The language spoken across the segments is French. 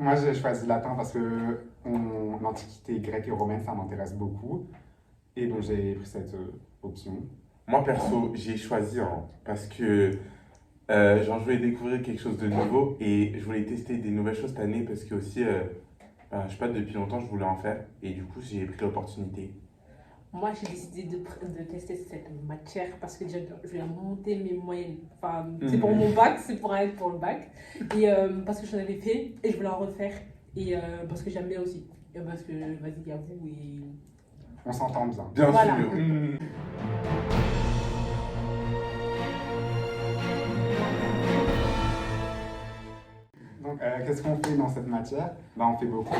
Moi, j'ai choisi latin parce que l'Antiquité grecque et romaine, ça m'intéresse beaucoup. Et donc, j'ai pris cette option. Moi, perso, j'ai choisi parce que genre, je voulais découvrir quelque chose de nouveau et je voulais tester des nouvelles choses cette année parce que aussi, je sais pas, depuis longtemps, je voulais en faire et du coup, j'ai pris l'opportunité. Moi, j'ai décidé de tester cette matière parce que déjà, je vais monter mes moyennes. Enfin, c'est pour mon bac, c'est pour être pour le bac. Et parce que j'en avais fait et je voulais en refaire. Et parce que j'aime bien aussi. Et parce que, vas-y, il y a vous et... On s'entend bien. Bien Voilà. sûr. Donc, qu'est-ce qu'on fait dans cette matière? On fait beaucoup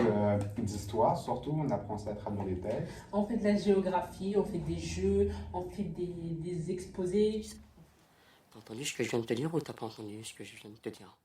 d'histoire, surtout, on apprend ça à travers les textes. On fait de la géographie, on fait des jeux, on fait des exposés. T'as entendu ce que je viens de te dire ou t'as pas entendu ce que je viens de te dire?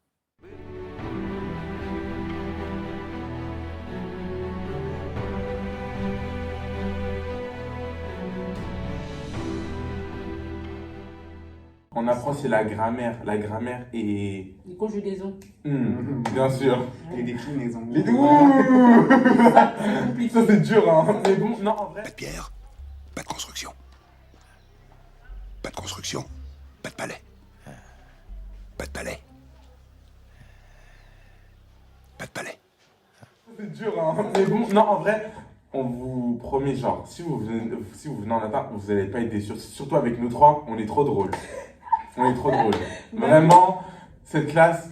On apprend, c'est la grammaire. La grammaire et... Les conjugaisons. bien sûr. Les déclinaisons. Les deux. C'est compliqué. Ça, c'est dur, hein. Mais bon, non, en vrai. Pas de pierre, pas de construction. Pas de construction, pas de palais. Pas de palais. Pas de palais. C'est dur, hein. Mais bon, non, en vrai, on vous promet, genre, si vous venez en latin, vous n'allez pas être déçus. Surtout avec nous trois, on est trop drôles. On est trop drôles. Vraiment, cette classe,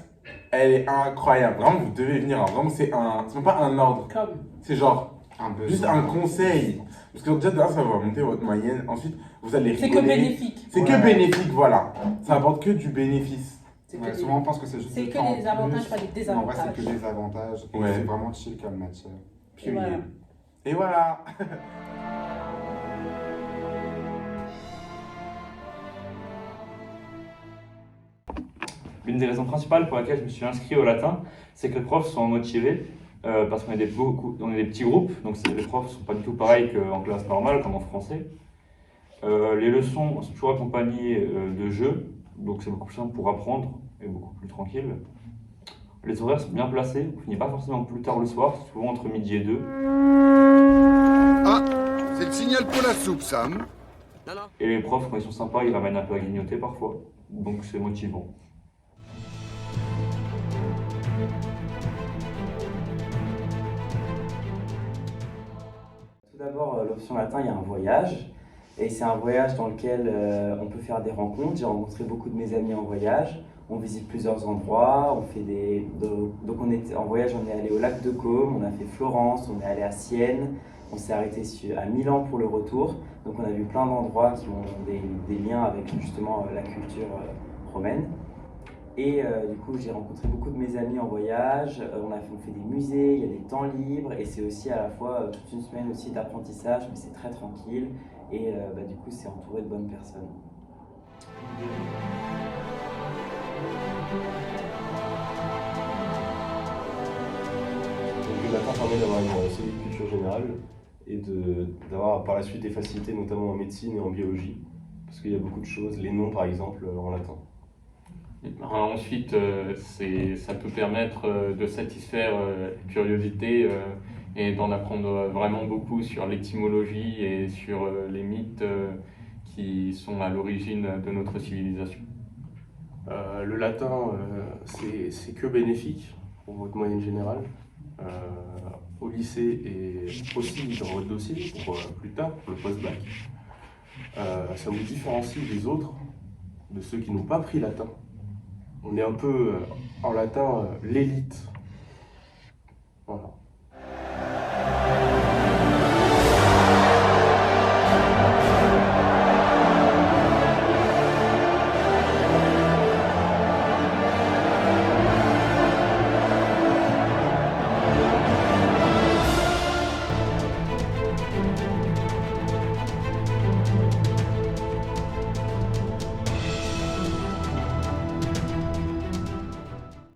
elle est incroyable. Vraiment, vous devez venir. Hein. Vraiment, c'est même pas un ordre. Comme. C'est genre, Un juste un conseil. Parce que déjà, de là, ça va monter votre moyenne. Ensuite, vous allez C'est rigoler. que bénéfique. C'est que bénéfique, voilà. Ça apporte que du bénéfice. C'est que Ouais, des- souvent, on pense que c'est juste c'est du que temps en des avantages, plus. pas des Mais en vrai, désavantages. c'est que des avantages. Et Ouais. c'est vraiment chill comme matière. Et voilà. Et voilà. L'une des raisons principales pour laquelle je me suis inscrit au latin, c'est que les profs sont motivés parce qu'on est on est des petits groupes, donc les profs ne sont pas du tout pareils qu'en classe normale, comme en français. Les leçons sont toujours accompagnées de jeux, donc c'est beaucoup plus simple pour apprendre et beaucoup plus tranquille. Les horaires sont bien placés, on finit pas forcément plus tard le soir, c'est souvent entre midi et 2. Ah, c'est le signal pour la soupe, Sam. Et les profs, quand ils sont sympas, ils ramènent un peu à grignoter parfois, donc c'est motivant. Tout d'abord, l'option latin, il y a un voyage. Et c'est un voyage dans lequel on peut faire des rencontres. J'ai rencontré beaucoup de mes amis en voyage. On visite plusieurs endroits. On fait donc en voyage, on est allé au lac de Côme, on a fait Florence, on est allé à Sienne. On s'est arrêté à Milan pour le retour. Donc on a vu plein d'endroits qui ont des liens avec justement la culture romaine. Et du coup, j'ai rencontré beaucoup de mes amis en voyage, on fait des musées, il y a des temps libres, et c'est aussi à la fois toute une semaine aussi d'apprentissage, mais c'est très tranquille, et du coup, c'est entouré de bonnes personnes. Donc, le latin permet d'avoir une solide culture générale et d'avoir par la suite des facilités, notamment en médecine et en biologie, parce qu'il y a beaucoup de choses, les noms par exemple, en latin. Ensuite, ça peut permettre de satisfaire la curiosité et d'en apprendre vraiment beaucoup sur l'étymologie et sur les mythes qui sont à l'origine de notre civilisation. Le latin, c'est que bénéfique pour votre moyenne générale, au lycée et aussi dans votre dossier pour plus tard, pour le post-bac. Ça vous différencie des autres, de ceux qui n'ont pas pris latin. On est un peu, en latin, l'élite